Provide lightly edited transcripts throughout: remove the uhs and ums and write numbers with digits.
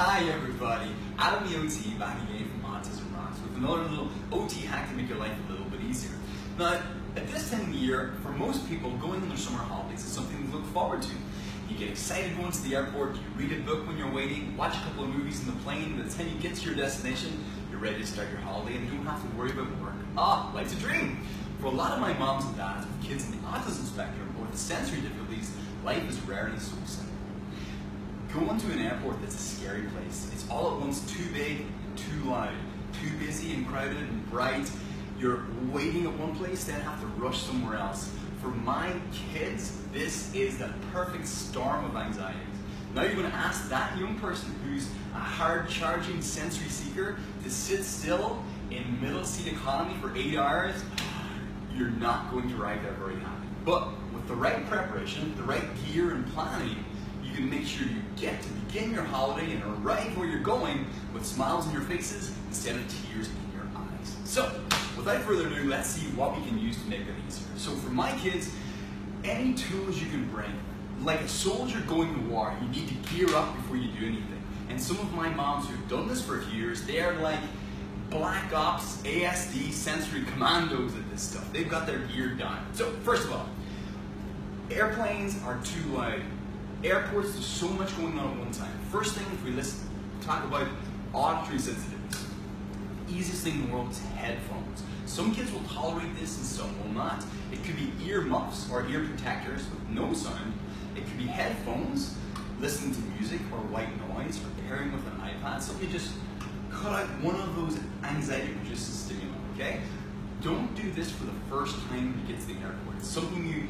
Hi everybody, Adam the OT back again from Autism Rocks with another little OT hack to make your life a little bit easier. Now, at this time of year, for most people, going on their summer holidays is something to look forward to. You get excited going to the airport, you read a book when you're waiting, watch a couple of movies in the plane, and by the time you get to your destination, you're ready to start your holiday and you don't have to worry about work. Ah, life's a dream! For a lot of my moms and dads with kids in the autism spectrum or with sensory difficulties, life is rarely so simple. Going to an airport that's a scary place. It's all at once too big and too loud, too busy and crowded and bright. You're waiting at one place, then have to rush somewhere else. For my kids, this is the perfect storm of anxieties. Now you're going to ask that young person who's a hard-charging sensory seeker to sit still in middle seat economy for 8 hours. You're not going to arrive there very happy. But with the right preparation, the right gear and planning, you can make sure you get to begin your holiday and arrive where you're going with smiles on your faces instead of tears in your eyes. So, without further ado, let's see what we can use to make that easier. So for my kids, any tools you can bring. Like a soldier going to war, you need to gear up before you do anything. And some of my moms who've done this for a few years, they're like Black Ops, ASD, sensory commandos at this stuff. They've got their gear done. So first of all, airplanes are too loud. Airports, there's so much going on at one time. First thing, if we talk about auditory sensitivities, easiest thing in the world is headphones. Some kids will tolerate this and some will not. It could be ear muffs or ear protectors with no sound. It could be headphones, listening to music or white noise, or pairing with an iPad. So you just cut out one of those anxiety-producing stimuli, okay? Don't do this for the first time you get to the airport. It's something you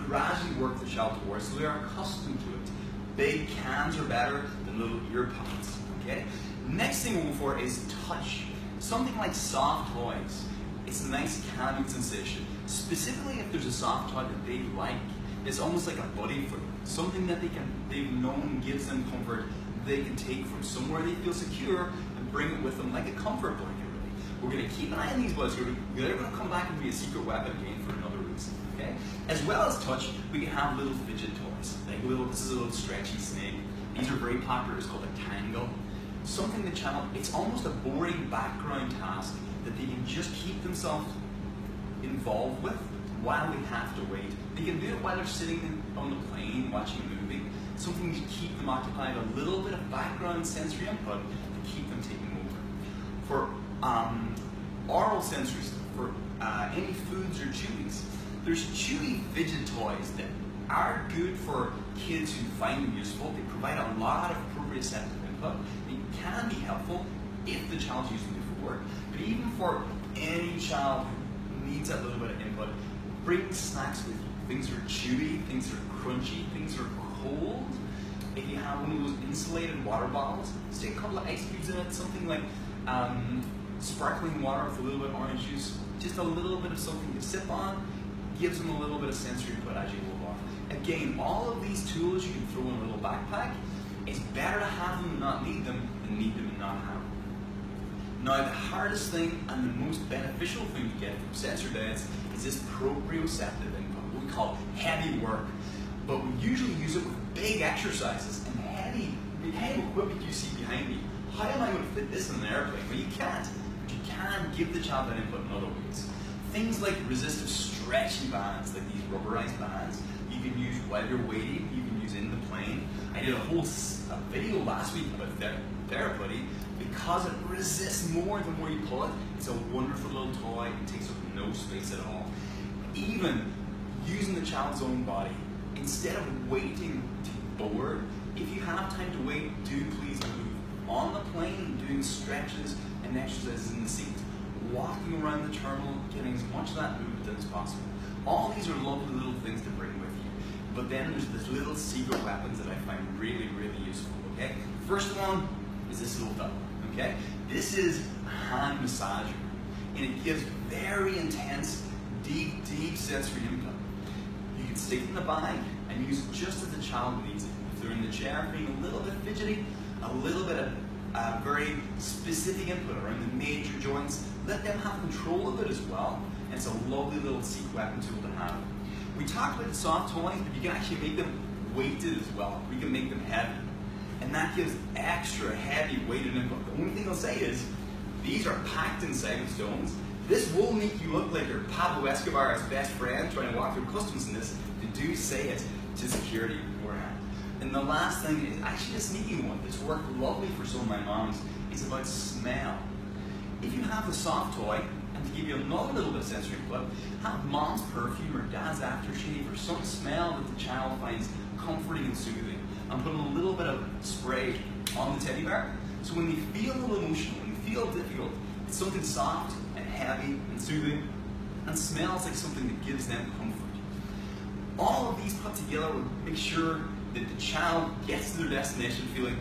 gradually work the child towards so they are accustomed to it. Big cans are better than little ear pods, okay? Next thing we'll go for is touch. Something like soft toys. It's a nice calming sensation. Specifically if there's a soft toy that they like, it's almost like a buddy for them. Something that they've known gives them comfort, they can take from somewhere they feel secure and bring it with them like a comfort blanket, really. We're gonna keep an eye on these buds. They're gonna come back and be a secret weapon again for another reason. Okay? As well as touch, we can have little fidget toys. Like this is a little stretchy snake. These are very popular. It's called a tangle. Something the child, it's almost a boring background task that they can just keep themselves involved with while they have to wait. They can do it while they're sitting on the plane watching a movie. Something to keep them occupied, a little bit of background sensory input to keep them taking over. For oral sensory stuff, for any foods or chewies, there's chewy fidget toys that are good for kids who find them useful. They provide a lot of proprioceptive input. They can be helpful if the child's using them for work. But even for any child who needs that little bit of input, bring snacks with you. Things that are chewy, things that are crunchy, things that are cold. If you have one of those insulated water bottles, stick a couple of ice cubes in it, something like sparkling water with a little bit of orange juice, just a little bit of something to sip on, gives them a little bit of sensory input as you move on. Again, all of these tools you can throw in a little backpack. It's better to have them and not need them than need them and not have them. Now, the hardest thing and the most beneficial thing to get from sensory diets is this proprioceptive input, what we call heavy work. But we usually use it with big exercises and heavy equipment you see behind me. How am I going to fit this in an airplane? Well, you can't. But you can give the child that input in other ways. Things like resistive stretchy bands, like these rubberized bands, you can use while you're waiting, you can use in the plane. I did a whole video last week about therapy because it resists more the more you pull it. It's a wonderful little toy, it takes up no space at all. Even using the child's own body, instead of waiting to be bored, if you have time to wait, do please move. On the plane, doing stretches and exercises in the seat. Walking around the terminal, getting as much of that movement done as possible. All these are lovely little things to bring with you. But then there's this little secret weapons that I find really, really useful, okay? First one is this little fella, okay? This is a hand massager, and it gives very intense, deep sensory input. You can stick it in the bag and use it just as the child needs it. If they're in the chair being a little bit fidgety, a little bit of very specific input around the major joints, let them have control of it as well. And it's a lovely little secret weapon tool to have. We talked about the soft toys, but you can actually make them weighted as well. We can make them heavy. and that gives extra heavy weighted input. The only thing I'll say is, these are packed inside with stones. This will make you look like you're Pablo Escobar's best friend trying to walk through customs in this. Do say it to security beforehand. And the last thing is actually a sneaky one that's worked lovely for some of my moms. It's about smell. If you have the soft toy, and to give you another little bit of sensory input, have mom's perfume or dad's aftershave or some smell that the child finds comforting and soothing, and put a little bit of spray on the teddy bear. So when you feel a little emotional, when you feel difficult, it's something soft and heavy and soothing, and smells like something that gives them comfort. All of these put together will make sure that the child gets to their destination feeling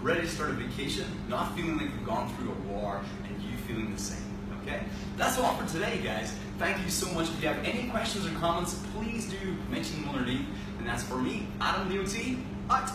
ready to start a vacation, not feeling like they've gone through a war, and you feeling the same. Okay? That's all for today, guys. Thank you so much. If you have any questions or comments, please do mention them underneath. And that's for me, Adam DOT, out.